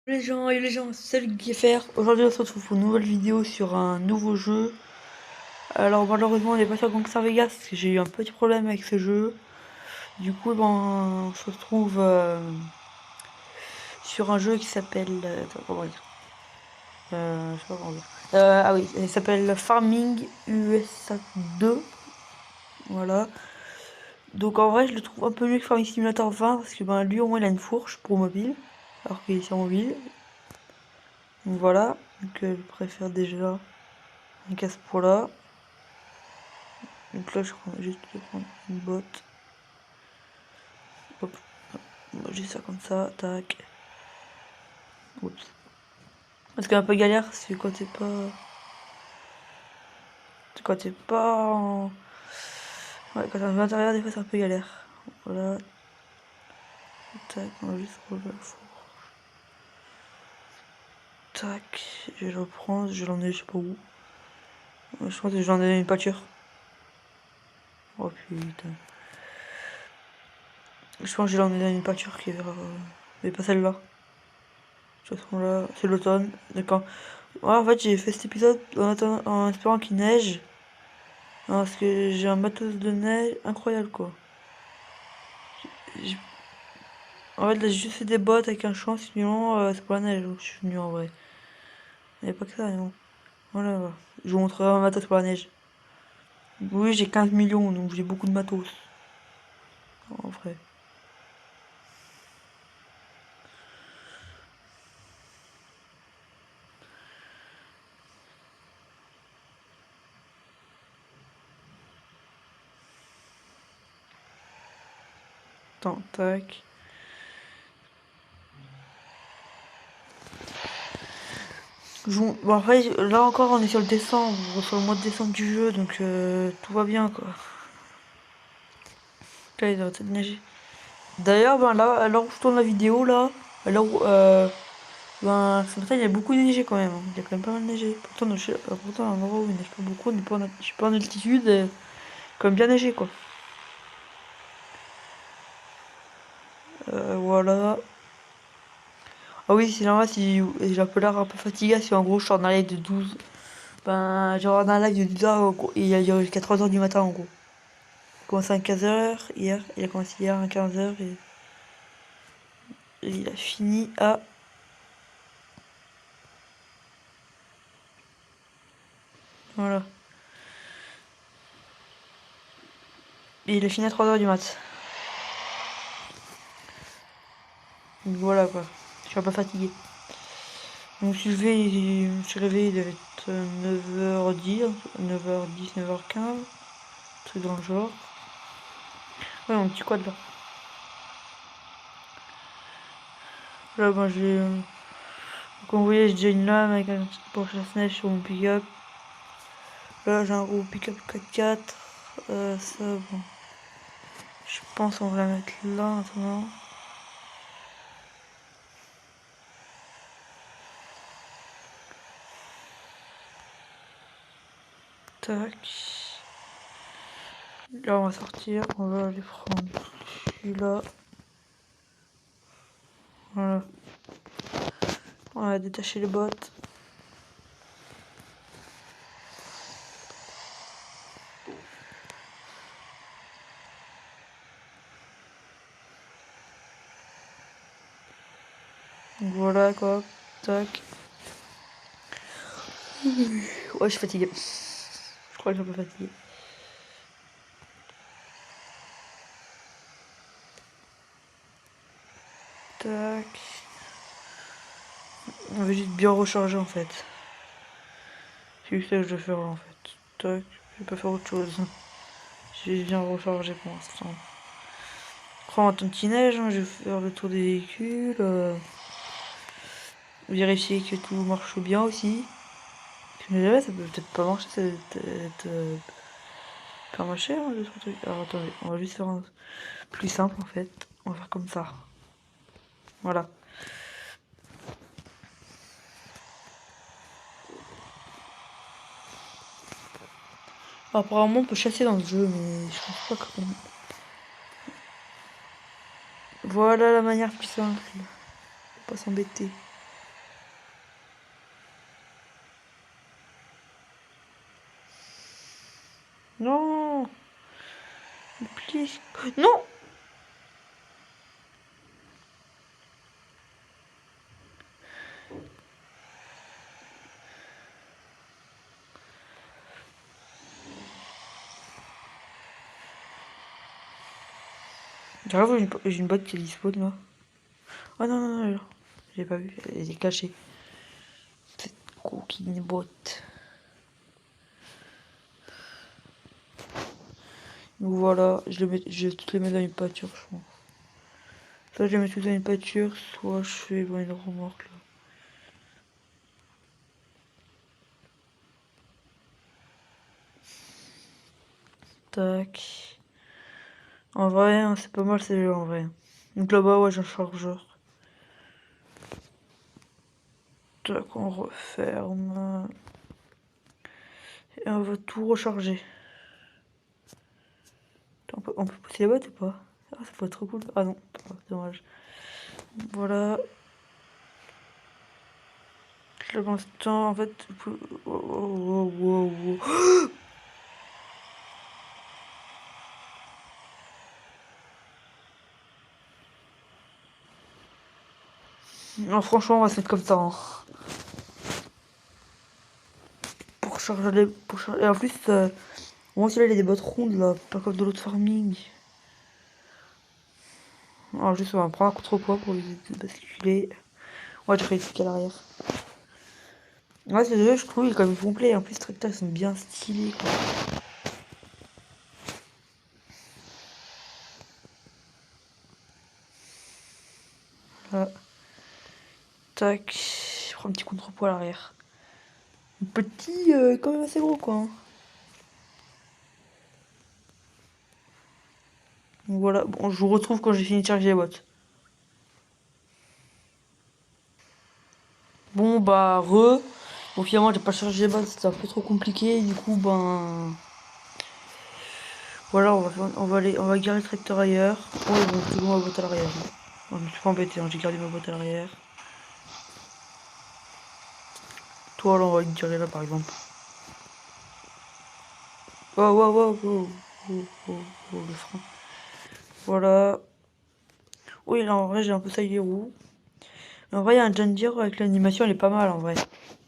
Les gens, c'est le GFR. Aujourd'hui, on se retrouve pour une nouvelle vidéo sur un nouveau jeu. Alors, malheureusement, on n'est pas sur Gangster Vegas parce que j'ai eu un petit problème avec ce jeu. Du coup, ben, on se retrouve sur un jeu qui s'appelle. Attends, comment dire je sais pas comment dire. Ah oui, il s'appelle Farming USA 2. Voilà. Donc, en vrai, je le trouve un peu mieux que Farming Simulator 20 parce que ben, lui, au moins, il a une fourche pour mobile. Alors qu'il est sur mobile. Donc, voilà. Donc, je préfère déjà un casse pour là. Donc là, je prends juste de prendre une botte. Hop. Juste ça comme ça. Tac. Oups. Parce qu'un peu galère, c'est quand t'es pas. Quand t'es pas en. Ouais, quand t'es à l'intérieur, des fois c'est un peu galère. Voilà. Tac, on va juste relever le four. Tac. Je vais le prendre, je vais l'emmener je sais pas où. Je pense que j'en ai une pâture. Oh putain. Je pense que je vais l'emmener dans une pâture qui est vers. Mais pas celle-là. De toute façon là, c'est l'automne. D'accord. Ouais, en fait, j'ai fait cet épisode en espérant qu'il neige. Non, parce que j'ai un matos de neige incroyable quoi. J'ai- En fait là j'ai juste fait des bottes avec un champ, sinon c'est pour la neige donc je suis venu en vrai. Il n'y a pas que ça, non. Voilà, voilà. Je vous montrerai un matos pour la neige. Oui, j'ai 15 millions donc j'ai beaucoup de matos. En vrai. Attends, tac. Bon, après, là encore on est sur le décembre, sur le mois de décembre du jeu donc tout va bien quoi. Là il doit peut-être neiger. D'ailleurs, ben là, à l'heure où je tourne la vidéo là, à l'heure où, ben, ce matin, il y a beaucoup neigé quand même, hein. Il y a quand même pas mal neigé. Pourtant, à un endroit où il neige pas beaucoup, on est pas je suis pas en altitude, quand même bien neigé quoi. Voilà. Ah oui, c'est normal si j'ai un peu l'air un peu fatigué, si en gros je suis en un live de 12. Ben, genre un live de 12 heures, en gros, et il a duré jusqu'à 3 heures du matin en gros. Il a commencé à 15 heures hier, il a commencé hier à 15 heures et il a fini à. Voilà. Et il a fini à 3 heures du mat. Donc voilà quoi. Je suis un peu fatigué. Donc je suis réveillé, il devait être 9h10, 9h10, 9h15, truc dans le genre. Ouais, mon petit quad là. Là, ben j'ai. Comme vous voyez, j'ai déjà une lame avec un Porsche neige sur mon pick-up. Là, j'ai un gros pick-up 4x4. Ça, bon. Je pense qu'on va la mettre là maintenant. Tac. Là, on va sortir. On va aller prendre celui-là. Voilà. On va détacher les bottes. Donc voilà quoi. Tac. Ouais, je suis fatiguée. Je crois que je suis un peu fatiguée. Tac. On va juste bien recharger en fait. C'est juste ça que je dois faire là en fait. Tac. Je vais pas faire autre chose. Je vais bien recharger pour l'instant. Après, on va attendre qu'il neige. Hein. Je vais faire le tour des véhicules. Vérifier que tout marche bien aussi. Mais jamais, ça peut peut-être pas marcher. Ça peut peut-être pas marcher hein, le truc. Alors attendez, on va juste faire un plus simple en fait. On va faire comme ça. Voilà. Alors, apparemment, on peut chasser dans le jeu, mais je pense pas comment. Voilà la manière plus simple. Faut pas s'embêter. Non. Please. Non. J'arrive, j'ai une botte qui est dispo là. Oh non, non, non, j'ai pas vu, elle est cachée. Cette coquine botte. Donc voilà, je vais toutes les mettre dans une pâture, je pense. Soit je les mets toutes dans une pâture, soit je fais dans une remorque là. Tac. En vrai, hein, c'est pas mal ces jeux en vrai. Donc là-bas, ouais, j'ai un chargeur. Tac, on referme. Et on va tout recharger. On peut pousser les bottes ou pas? Ah, ça pourrait être trop cool. Ah non, dommage. Voilà. Là, pour l'instant, en fait... Oh, oh, oh, oh, oh. Non, franchement, on va se mettre comme ça. Hein. Pour charger les... Et en plus, moi aussi là, il y a des bottes rondes là, pas comme de l'autre farming. Alors juste, on va prendre un contrepoids pour éviter de basculer. Ouais, je ferai le à l'arrière. Ouais, ce jeu, je trouve, il est quand même complet. En plus, les tracteurs, ils sont bien stylés. Quoi. Là. Tac. Je prends un petit contrepoids à l'arrière. Petit, quand même assez gros, quoi. Hein. Donc voilà, bon, je vous retrouve quand j'ai fini de charger les bottes. Bon, bah, Bon, finalement, j'ai pas chargé les bottes, c'était un peu trop compliqué. Du coup, ben... Voilà, on va garer le tracteur ailleurs. Ouais, bon, toujours ma boîte à l'arrière. Hein. Non, je me suis pas embêté, hein, j'ai gardé ma boîte à l'arrière. Toi, là, on va le garer là, par exemple. Oh, oh, oh, oh, oh, oh, oh, le frein. Voilà. Oui, là, en vrai, j'ai un peu taillé les roues. En vrai, il y a un John Deere avec l'animation, elle est pas mal, en vrai.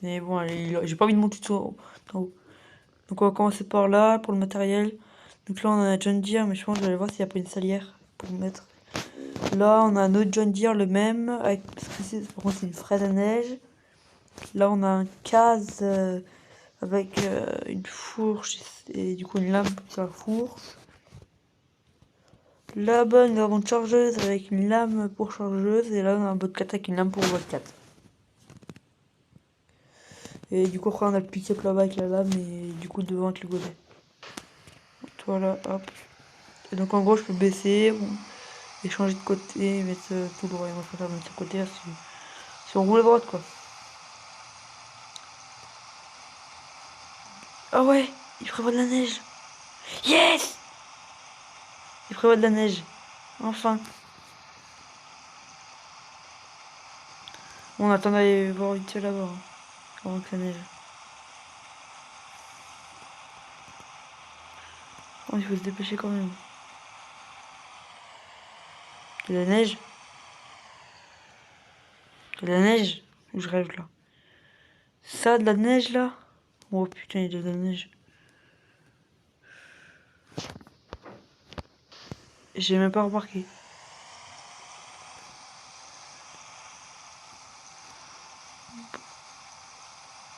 Mais bon, j'ai pas envie de monter tout en haut. Donc, on va commencer par là, pour le matériel. Donc là, on a un John Deere, mais je pense que je vais aller voir s'il n'y a pas une salière pour mettre. Là, on a un autre John Deere, le même, avec, par contre, c'est une fraise à neige. Là, on a un case avec une fourche et du coup une lame sur la fourche. Là-bas, nous avons une chargeuse avec une lame pour chargeuse. Et là, on a un bot 4 avec une lame pour bot 4. Et du coup, après, on a le pick-up là-bas avec la lame et du coup, devant avec le godet. Voilà, hop. Et donc, en gros, je peux baisser et changer de côté et mettre tout droit. Et moi, je préfère mettre de côté là, si on roule à droite, quoi. Ah ouais, il prévoit de la neige. Yes! Il prévoit de la neige. Enfin. On attend d'aller voir vite fait là-bas. Hein, avant que la neige. Oh, il faut se dépêcher quand même. De la neige? De la neige? Ou je rêve là? Ça, de la neige là? Oh putain, il y a de la neige. J'ai même pas remarqué.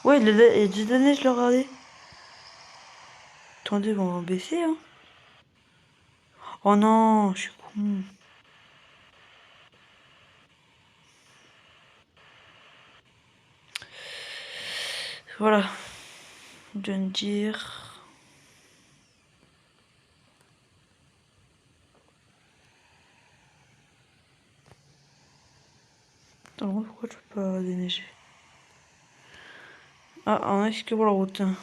Ouais, il y a de la neige là, regardez. Attendez, on va baisser hein. Oh non, je suis con. Voilà. John Deere. Attends, pourquoi je peux pas déneiger? Ah, on est que pour la route. Hein.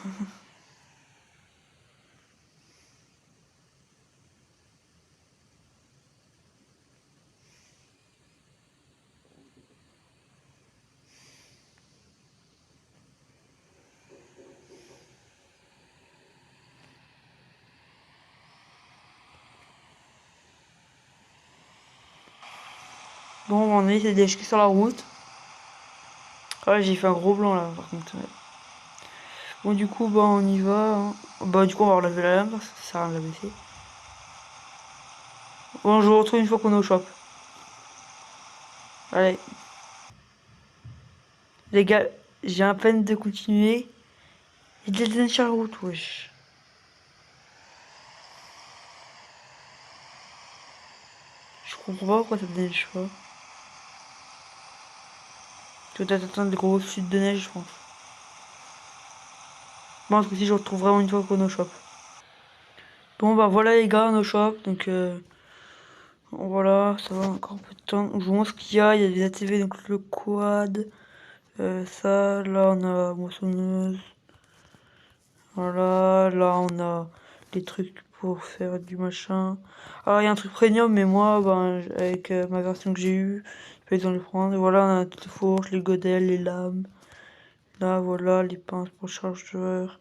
Bon, on a essayé d'échec sur la route. Ouais, j'ai fait un gros blanc là, par contre. Ouais. Bon, du coup, bah, on y va. Hein. Bah, du coup, on va relever la lame parce que ça sert à rien de la baisser. Bon, je vous retrouve une fois qu'on est au shop. Allez. Les gars, j'ai à peine de continuer. Il y a des sur la route, wesh. Je comprends pas pourquoi ça me déneige pas. Tu dois attendre des gros chutes de neige, je pense. Bon, parce que si je retrouve vraiment une fois qu'on est au shop. Bon, bah voilà les gars, on est au shop. Donc, voilà, ça va encore un peu de temps. Je vous montre ce qu'il y a. Il y a des ATV, donc le quad. Ça, là, on a moissonneuse. Voilà, là, on a des trucs pour faire du machin. Ah, il y a un truc premium, mais moi, ben, avec ma version que j'ai eue, je vais besoin de le prendre. Et voilà, on a toutes les fourches, les godelles, les lames. Là, voilà, les pinces pour le chargeur.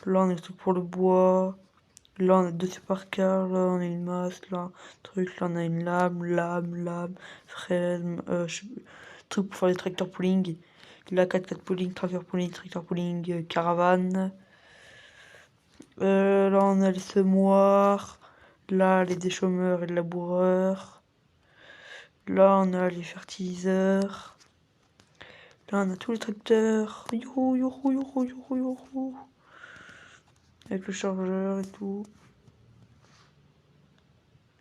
Là, on a des trucs pour le bois. Là, on a deux supercars. Là, on a une masse. Là, un truc. Là, on a une lame, fraise, truc pour faire les tracteurs pooling. Là, 4x4 pooling, tracteur pooling, caravane. Là, on a les semoirs. Là, les déchômeurs et les laboureurs. Là, on a les fertiliseurs. Là, on a tous les tracteurs. Youhou, youhou, youhou, youhou, youhou. Avec le chargeur et tout.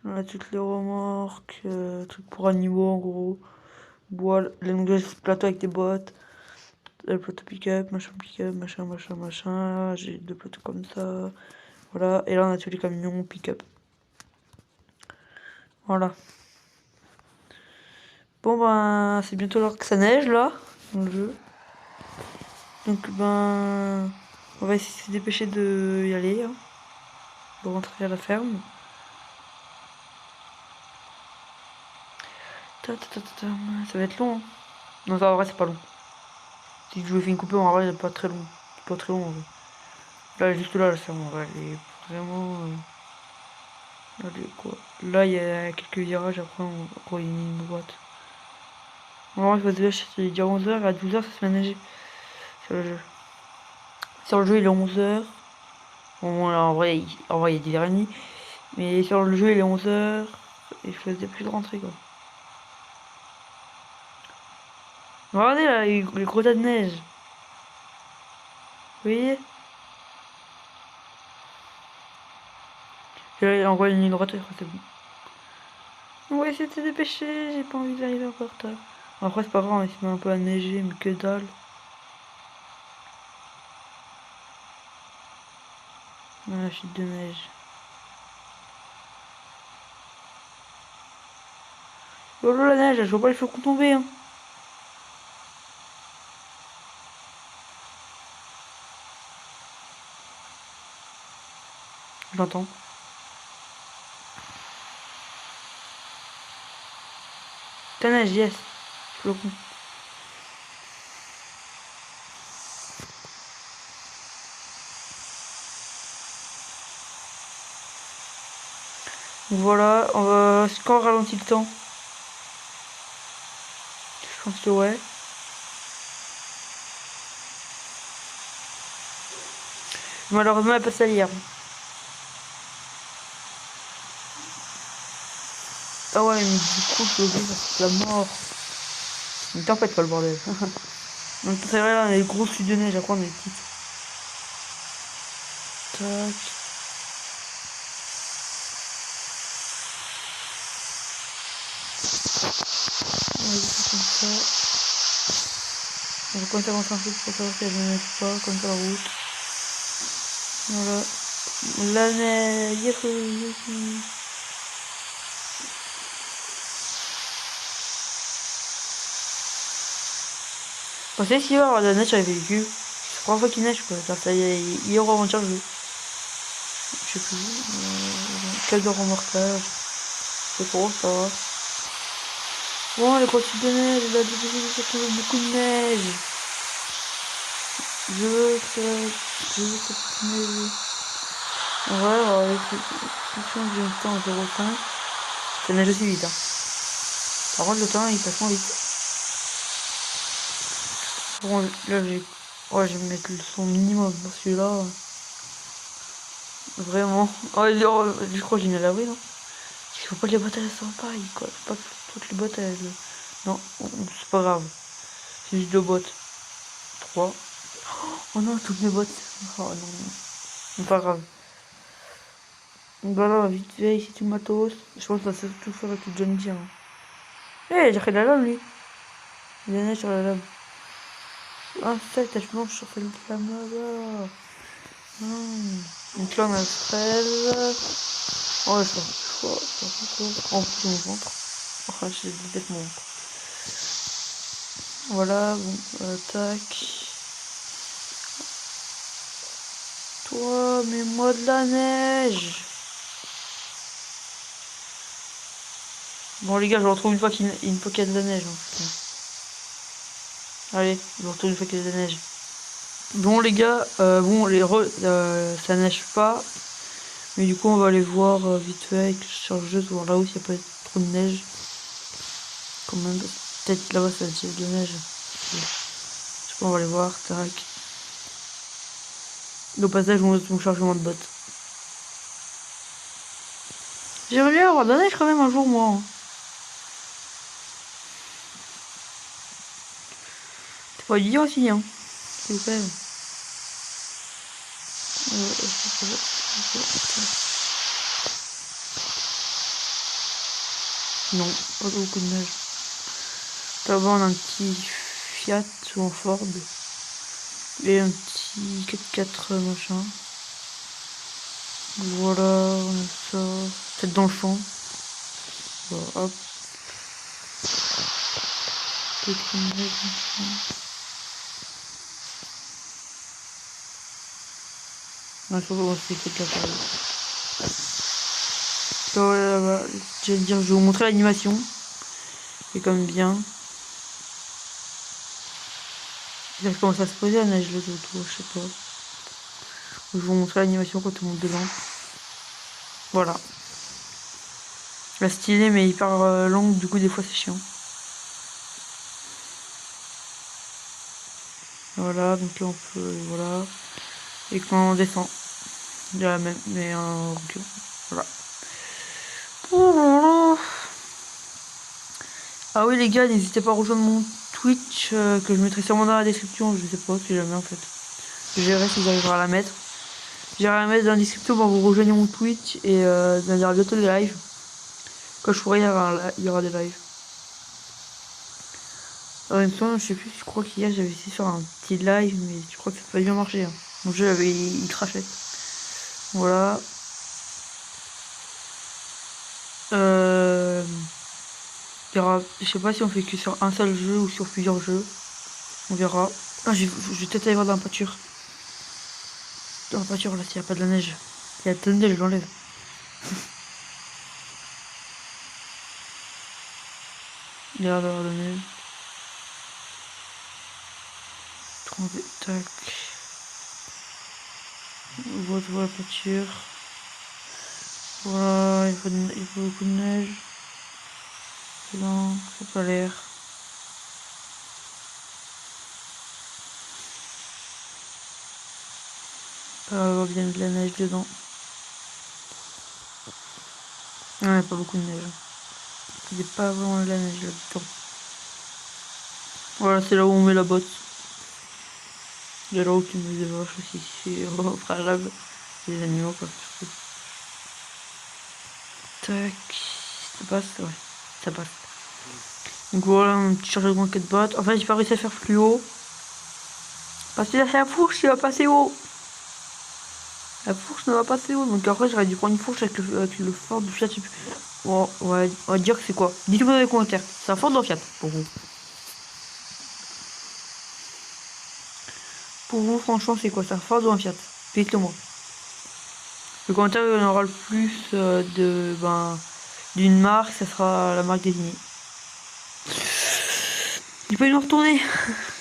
On a toutes les remorques. Trucs pour animaux, en gros. Bois, les nouvelles plateaux avec des bottes. Le plateau pick-up, machin. J'ai deux plateaux comme ça. Voilà. Et là, on a tous les camions pick-up. Voilà. Bon ben c'est bientôt l'heure que ça neige là dans le jeu. Donc ben on va essayer de se dépêcher de y aller, hein, de rentrer à la ferme. Ça va être long. Hein. Non ça en vrai c'est pas long. Si je fais une coupure en vrai c'est pas très long. C'est pas très long en vrai. Là juste là la ferme en vrai elle est vraiment. Elle est quoi. Là il y a quelques virages après on il y a une droite. En vrai il faut se dire c'est dire 11h, à 12h ça se met à neiger sur le jeu. Sur le jeu il est 11h. Bon, là, en vrai, il est 10h30. Mais sur le jeu, il est 11h. Et je faisais plus de rentrer, quoi. Regardez, là, les gros tas de neige. Vous voyez? Et là, en vrai, une ligne droite, c'est bon. On va essayer de se dépêcher. J'ai pas envie d'arriver encore tard. Après, c'est pas grave, il se met un peu à neiger, mais que dalle. Ah, la chute de neige. Oh là, la neige, je vois pas les flocons tomber, hein. J'entends. Ta neige, yes. Flocons. Voilà, on va. Quand on ralentit le temps? Je pense que ouais. Malheureusement, elle passe à l'hier. Ah ouais, mais du coup, je suis obligé de la mort. Mais t'inquiète pas le bordel. Donc c'est vrai, là, on a les grosses chutes de neige, après on a les petites. Tac. On va faire comme ça. On va commencer à avancer un peu pour savoir si elle ne neige pas, comme ça la route. Voilà. La neige, youhou. Vous savez s'il va y avoir de la neige sur les véhicules? C'est la première fois qu'il neige quoi. Genre, ça y est, hier ou avant-hier, je sais plus. Quel de remorquage. C'est trop, ça va. Bon, les grosses chutes de neige, il a beaucoup de neige. Je veux que ça neige. Ouais, alors, les solutions du temps à 0,5, ça neige aussi vite. Hein. Par contre, le temps il passe moins vite. Bon, là j'ai. Ouais, je vais mettre le son minimum parce que là. Vraiment. Oh, je crois que j'ai mis à l'abri, non? Il faut pas que les bottes elles soient pareilles, quoi. Faut pas que toutes les bottes elles. Non, c'est pas grave. C'est juste 2 bottes. 3. Oh non, toutes mes bottes. Oh non. C'est pas grave. Donc voilà, vite fait, ici tout le matos. Je pense que ça tout faire avec tout John Deere. Eh, j'ai fait de la lame lui. Il y a neige sur la lame. Ah, ça, tache blanche sur le flamme là-bas. Donc là, on a la fraise. Oh, je crois. En plus, mon ventre. Oh, j'ai bête mon ventre. Voilà, bon, tac. Toi, mets-moi de la neige. Bon, les gars, je retrouve une fois qu'il y a de la neige. Hein. Allez, je retrouve une fois qu'il y a de la neige. Bon, les gars, bon, ça neige pas. Mais du coup, on va aller voir vite fait avec la chargeuse, voir là où il n'y a pas trop de neige. Quand même, peut-être là-bas, ça a de neige. Je sais pas, on va aller voir, tac. Au passage, mon chargement de bottes. J'aimerais bien avoir de la neige quand même un jour, moi. Hein. C'est pas évident aussi, hein. S'il vous plaît. Non, pas beaucoup de neige. Là-bas, on a un petit Fiat ou un Ford. Et un petit 4x4 machin. Voilà, on a ça. Peut-être dans le champ. Voilà, hop. Petite neige, non, je sais pas, c'est que de la paille. Voilà, je vais dire, je vais vous montrer l'animation. C'est comme bien. Là, je commence à se poser la neige là autour, je sais pas. Je vais vous montrer l'animation quand on monte dedans. Voilà. La stylée mais hyper longue, du coup des fois c'est chiant. Voilà, donc là on peut. Voilà. Et quand on descend, il y a la même, mais un recul. Voilà. Ah oui les gars, n'hésitez pas à rejoindre mon Twitch que je mettrai sûrement dans la description, je sais pas si jamais en fait. Je verrai si j'arriverai à la mettre. J'irai la mettre dans la description quand vous rejoignez mon Twitch et il y aura bientôt des lives. Quand je pourrai, il y aura des lives. En même temps, je sais plus, je crois qu'hier j'avais essayé sur un petit live, mais je crois que ça n'a pas bien marché. Hein. Mon jeu il crachait. Voilà. Il y aura, je sais pas si on fait que sur un seul jeu ou sur plusieurs jeux. On verra. Ah, je vais peut-être aller voir dans la pâture. Dans la pâture, là, s'il n'y a pas de la neige. Il y a de la neige, je l'enlève. Il y a de la neige. Tac. On voit la pâture. Voilà, il faut beaucoup de neige. Non, ça n'a pas l'air. Pas avoir bien de la neige dedans. Non, il n'y a pas beaucoup de neige. Il n'y a pas vraiment de la neige là-dedans. Voilà, c'est là où on met la botte. Il y a là où tu mets des vaches aussi. C'est préalable. Les animaux, quoi. Tac. Ça passe, ouais. Ça passe. Donc voilà, un petit chargement 4 bottes. Enfin, j'ai pas réussi à faire plus haut. Parce que là, c'est la fourche qui va passer haut. La fourche ne va pas passer haut. Donc après, j'aurais dû prendre une fourche avec le Ford du Fiat. Bon, on va dire que c'est quoi. Dites-moi dans les commentaires. C'est un Ford ou un Fiat pour vous? Pour vous, franchement, c'est quoi? C'est un Ford ou un Fiat? Dites-le moi. Le commentaire, il y en aura le plus d'une marque, ça sera la marque désignée. J'ai pas eu de retourner.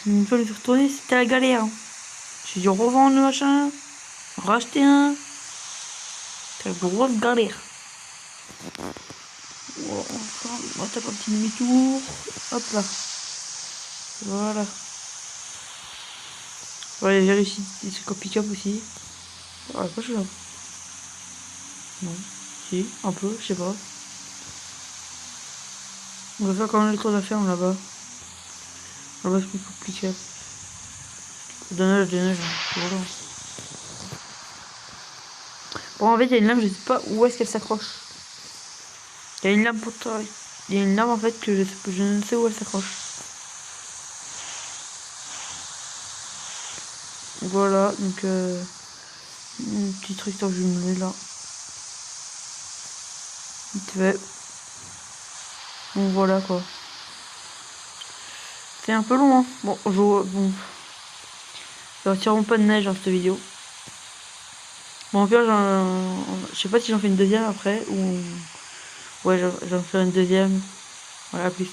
Une fois de retourner, c'était la galère. Hein. J'ai dû revendre le machin, racheter un. C'est une grosse galère. On va taper un petit demi-tour. Hop là. Voilà. On va aller vérifier ce copy-cap aussi. Ah, pas chaud. Non. Si, un peu, je sais pas. On va faire quand même les choses à faire là-bas. Là-bas, c'est plus compliqué. De neige, voilà. Bon, en fait, il y a une lame, je sais pas où est-ce qu'elle s'accroche. Il y a une lame pour toi. Il y a une lame en fait que je ne sais où elle s'accroche. Voilà, donc un petit truc sur jumelé là. Vite fait. Donc voilà quoi. C'est un peu long hein. Bon, bon. Il n'y aura pas de neige dans cette vidéo. Bon, au pire, je sais pas si j'en fais une deuxième après ou. Ouais, j'en ferai une deuxième. Voilà, plus.